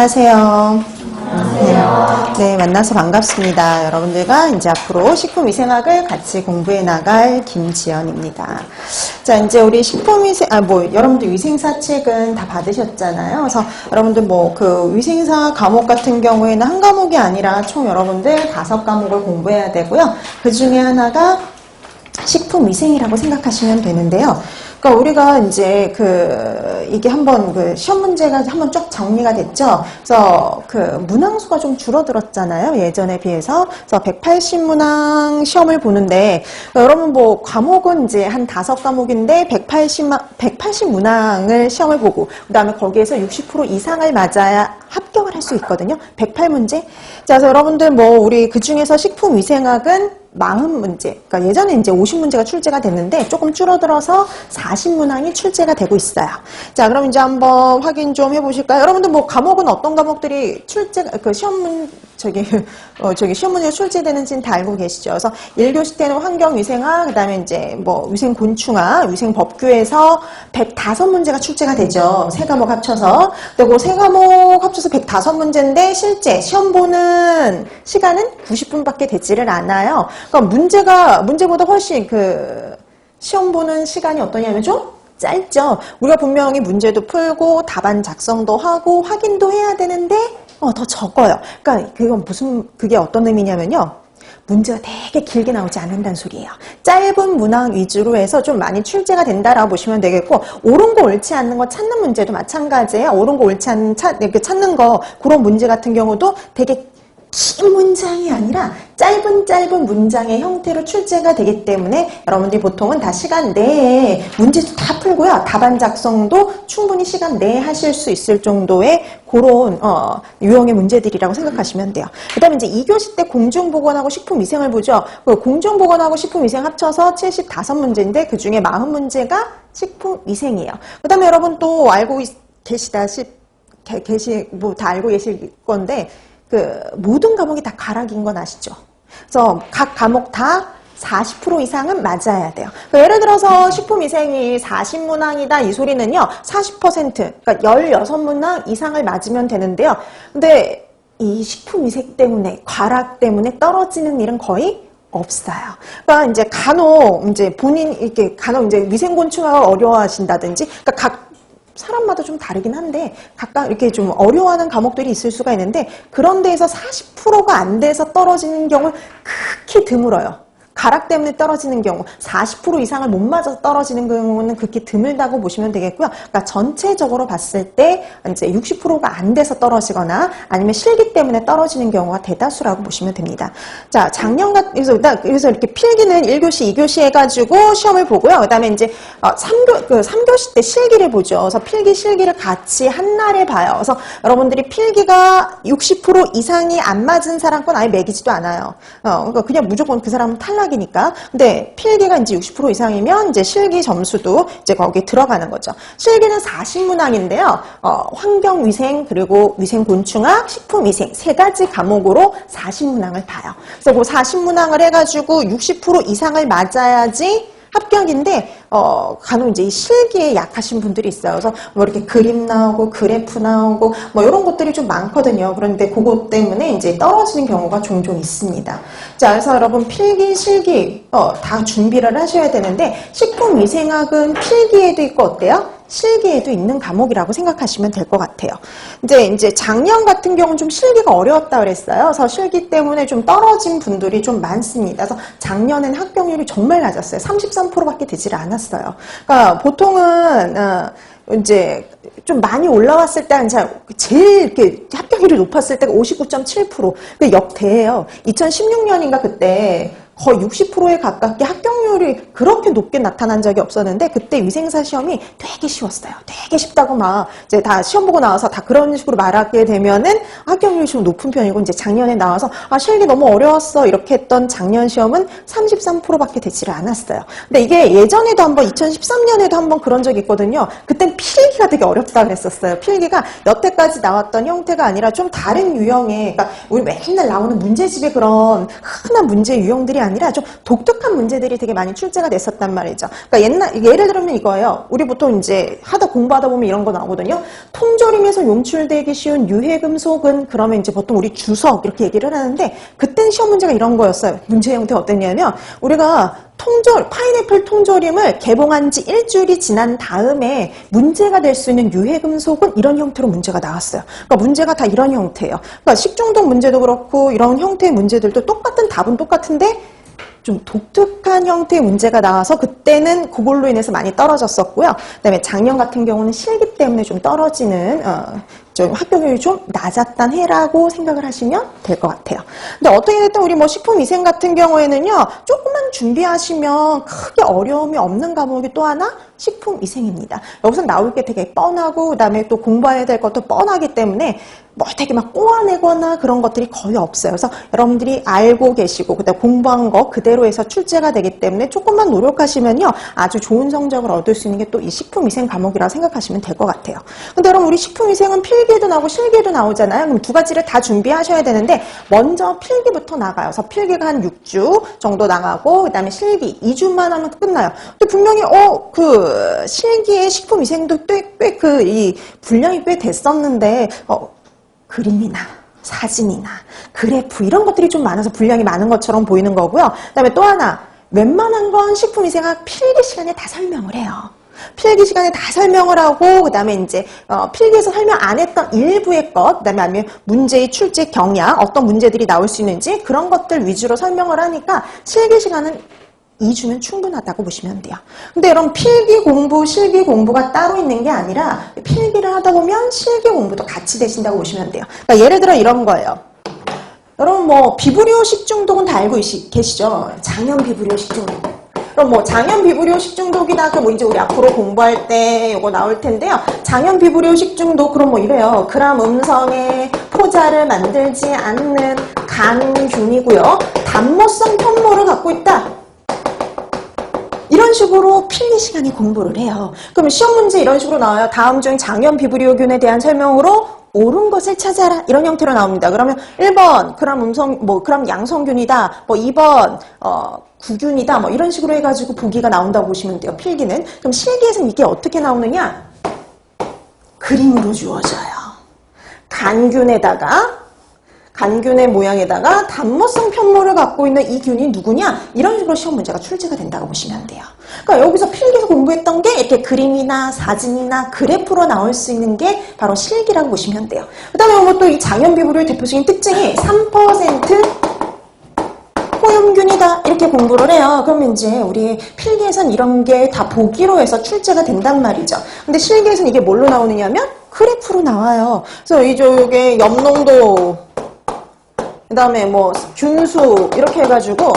안녕하세요. 네, 만나서 반갑습니다. 여러분들과 이제 앞으로 식품위생학을 같이 공부해 나갈 김지연입니다. 자, 이제 우리 식품위생, 여러분들 위생사 책은 다 받으셨잖아요. 그래서 여러분들 그 위생사 과목 같은 경우에는 한 과목이 아니라 총 여러분들 5과목을 공부해야 되고요. 그 중에 하나가 식품위생이라고 생각하시면 되는데요. 그러니까 우리가 이제 이게 한번 시험 문제가 한번 쭉 정리가 됐죠. 그래서 문항수가 좀 줄어들었잖아요. 예전에 비해서. 그래서 180문항 시험을 보는데, 여러분 과목은 이제 한 5과목인데 180문항을 시험을 보고, 그 다음에 거기에서 60% 이상을 맞아야 합격을 할 수 있거든요. 108문제. 자, 그래서 여러분들 우리 그 중에서 식품위생학은 40문제, 그러니까 예전에 이제 50문제가 출제가 됐는데 조금 줄어들어서 40문항이 출제가 되고 있어요. 자, 그럼 이제 한번 확인 좀 해보실까요? 여러분들 과목은 어떤 과목들이 시험 문제가 출제되는지는 다 알고 계시죠? 그래서 1교시 때는 환경위생학, 그 다음에 이제 위생곤충학, 위생법규에서 105문제가 출제가 되죠. 3과목 합쳐서. 그리고 3과목 합쳐서 105문제인데 실제 시험 보는 시간은 90분밖에 되지를 않아요. 그러니까 문제보다 훨씬 시험 보는 시간이 어떠냐면 좀 짧죠. 우리가 분명히 문제도 풀고 답안 작성도 하고 확인도 해야 되는데 더 적어요. 그러니까 그게 어떤 의미냐면요. 문제가 되게 길게 나오지 않는다는 소리예요. 짧은 문항 위주로 해서 좀 많이 출제가 된다라고 보시면 되겠고, 옳은 거 옳지 않는 거 찾는 문제도 마찬가지예요. 옳은 거 옳지 않는 이렇게 찾는 거, 그런 문제 같은 경우도 되게 긴 문장이 아니라 짧은 문장의 형태로 출제가 되기 때문에 여러분들이 보통은 다 시간 내에 문제도 다 풀고요. 답안 작성도 충분히 시간 내에 하실 수 있을 정도의 그런 유형의 문제들이라고 생각하시면 돼요. 그 다음에 이제 2교시 때 공중보건하고 식품위생을 보죠. 공중보건하고 식품위생 합쳐서 75문제인데 그 중에 40문제가 식품위생이에요. 그 다음에 여러분 또 알고 계시다시피 다 알고 계실 건데 모든 과목이 다 가락인 건 아시죠? 그래서 각 과목 다 40% 이상은 맞아야 돼요. 예를 들어서 식품위생이 40문항이다 이 소리는요, 40%, 그러니까 16문항 이상을 맞으면 되는데요. 근데 이 식품위생 때문에, 과락 때문에 떨어지는 일은 거의 없어요. 그러니까 이제 간혹 이제 위생곤충학을 어려워하신다든지, 그러니까 각 사람마다 좀 다르긴 한데 각각 이렇게 좀 어려워하는 과목들이 있을 수가 있는데, 그런 데에서 40%가 안 돼서 떨어지는 경우는 극히 드물어요. 가락 때문에 떨어지는 경우, 40% 이상을 못 맞아서 떨어지는 경우는 극히 드물다고 보시면 되겠고요. 그러니까 전체적으로 봤을 때 이제 60%가 안 돼서 떨어지거나 아니면 실기 때문에 떨어지는 경우가 대다수라고 보시면 됩니다. 자, 그래서 이렇게 필기는 1교시, 2교시 해가지고 시험을 보고요. 그 다음에 이제 3교시 때 실기를 보죠. 그래서 필기, 실기를 같이 한날에 봐요. 그래서 여러분들이 필기가 60% 이상이 안 맞은 사람 건 아예 매기지도 않아요. 그러니까 그냥 무조건 그 사람은 탈락이니까. 근데 필기가 이제 60% 이상이면 이제 실기 점수도 이제 거기에 들어가는 거죠. 실기는 40문항인데요. 환경위생, 그리고 위생곤충학, 식품위생 3가지 과목으로 40문항을 봐요. 그래서 그 40문항을 해가지고 60% 이상을 맞아야지 합격인데, 간혹 이제 이 실기에 약하신 분들이 있어요. 그래서 이렇게 그림 나오고, 그래프 나오고, 이런 것들이 좀 많거든요. 그런데 그것 때문에 이제 떨어지는 경우가 종종 있습니다. 자, 그래서 여러분 필기, 실기, 다 준비를 하셔야 되는데, 식품위생학은 필기에도 있고 어때요? 실기에도 있는 과목이라고 생각하시면 될 것 같아요. 이제 작년 같은 경우는 좀 실기가 어려웠다 그랬어요. 그래서 실기 때문에 좀 떨어진 분들이 좀 많습니다. 그래서 작년엔 합격률이 정말 낮았어요. 33%밖에 되질 않았어요. 그러니까 보통은 이제 좀 많이 올라왔을 때 제일 이렇게 합격률이 높았을 때가 59.7%. 그 역대예요. 2016년인가 그때 거의 60%에 가깝게 합격률이 그렇게 높게 나타난 적이 없었는데, 그때 위생사 시험이 되게 쉬웠어요. 되게 쉽다고 이제 다 시험 보고 나와서 다 그런 식으로 말하게 되면은 합격률이 좀 높은 편이고, 이제 작년에 나와서 실기 너무 어려웠어 이렇게 했던 작년 시험은 33%밖에 되지를 않았어요. 근데 이게 예전에도 한번 2013년에도 한번 그런 적이 있거든요. 그땐 필기가 되게 어렵다 그랬었어요. 필기가 여태까지 나왔던 형태가 아니라 좀 다른 유형의, 그러니까 우리 맨날 나오는 문제집의 그런 흔한 문제 유형들이 아니라 좀 독특한 문제들이 되게 많이 많이 출제가 됐었단 말이죠. 그러니까 예를 들면 이거예요. 우리 보통 이제 공부하다 보면 이런 거 나오거든요. 통조림에서 용출되기 쉬운 유해금속은 그러면 이제 보통 우리 주석 이렇게 얘기를 하는데 그땐 시험 문제가 이런 거였어요. 문제 형태가 어땠냐면 우리가 파인애플 통조림을 개봉한 지 일주일이 지난 다음에 문제가 될 수 있는 유해금속은 이런 형태로 문제가 나왔어요. 그러니까 문제가 다 이런 형태예요. 그러니까 식중독 문제도 그렇고 이런 형태의 문제들도 똑같은 답은 똑같은데 좀 독특한 형태의 문제가 나와서 그때는 그걸로 인해서 많이 떨어졌었고요. 그다음에 작년 같은 경우는 실기 때문에 좀 떨어지는 좀 합격률이 좀 낮았던 해라고 생각을 하시면 될 것 같아요. 근데 어떻게 됐든 우리 뭐 식품위생 같은 경우에는요, 조금만 준비하시면 크게 어려움이 없는 과목이 또 하나 식품위생입니다. 여기서 나올 게 되게 뻔하고 그다음에 또 공부해야 될 것도 뻔하기 때문에 뭐 되게 막 꼬아내거나 그런 것들이 거의 없어요. 그래서 여러분들이 알고 계시고 그다음 공부한 거 그대로 해서 출제가 되기 때문에 조금만 노력하시면요, 아주 좋은 성적을 얻을 수 있는 게 또 이 식품위생 과목이라고 생각하시면 될 것 같아요. 근데 여러분 우리 식품위생은 필기에도 나오고 실기에도 나오잖아요. 그럼 두 가지를 다 준비하셔야 되는데 먼저 필기부터 나가요. 그래서 필기가 한 6주 정도 나가고 그다음에 실기 2주만 하면 끝나요. 근데 분명히 실기의 식품위생도 꽤 이 분량이 꽤 됐었는데 그림이나 사진이나 그래프 이런 것들이 좀 많아서 분량이 많은 것처럼 보이는 거고요. 그다음에 또 하나 웬만한 건 식품위생학 필기 시간에 다 설명을 해요. 필기 시간에 다 설명을 하고 그다음에 이제 필기에서 설명 안 했던 일부의 것, 그다음에 아니면 문제의 출제 경향, 어떤 문제들이 나올 수 있는지 그런 것들 위주로 설명을 하니까 실기 시간은 2주면 충분하다고 보시면 돼요. 근데 여러분 필기 공부, 실기 공부가 따로 있는 게 아니라 필기를 하다 보면 실기 공부도 같이 되신다고 보시면 돼요. 그러니까 예를 들어 이런 거예요. 여러분 뭐 비브리오 식중독은 다 알고 계시죠? 장염 비브리오 식중독. 그럼 뭐 장염 비브리오 식중독이다. 그럼 뭐 이제 우리 앞으로 공부할 때 이거 나올 텐데요. 장염 비브리오 식중독 그럼 뭐 이래요. 그람 음성의 포자를 만들지 않는 간균이고요. 단모성 편모를 갖고 있다. 이런 식으로 필기 시간에 공부를 해요. 그러면 시험 문제 이런 식으로 나와요. 다음 중 장염 비브리오균에 대한 설명으로 옳은 것을 찾아라. 이런 형태로 나옵니다. 그러면 1번 그람 양성균이다. 뭐 2번 구균이다. 뭐 이런 식으로 해가지고 보기가 나온다고 보시면 돼요. 필기는. 그럼 실기에서는 이게 어떻게 나오느냐? 그림으로 주어져요. 간균의 모양에다가 단모성 편모를 갖고 있는 이 균이 누구냐? 이런 식으로 시험 문제가 출제가 된다고 보시면 돼요. 그러니까 여기서 필기에서 공부했던 게 이렇게 그림이나 사진이나 그래프로 나올 수 있는 게 바로 실기라고 보시면 돼요. 그 다음에 또 이 장염 비브리오의 대표적인 특징이 3% 호염균이다. 이렇게 공부를 해요. 그러면 이제 우리 필기에선 이런 게 다 보기로 해서 출제가 된단 말이죠. 근데 실기에서는 이게 뭘로 나오느냐면 그래프로 나와요. 그래서 이쪽에 염농도 그 다음에 뭐 균수 이렇게 해가지고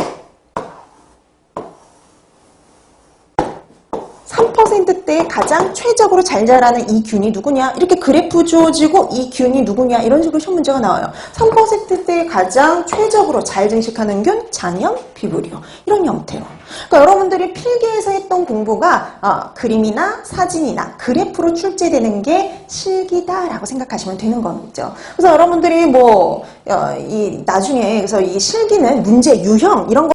3%대 가장 최적으로 잘 자라는 이 균이 누구냐 이렇게 그래프 주어지고 이 균이 누구냐 이런 식으로 시험 문제가 나와요. 3%대 가장 최적으로 잘 증식하는 균 장염 비브리오 이런 형태로. 그러니까 여러분들이 필기에서 했던 공부가 그림이나 사진이나 그래프로 출제되는 게 실기다라고 생각하시면 되는 거죠. 그래서 여러분들이 나중에 그래서 이 실기는 문제 유형 이런 거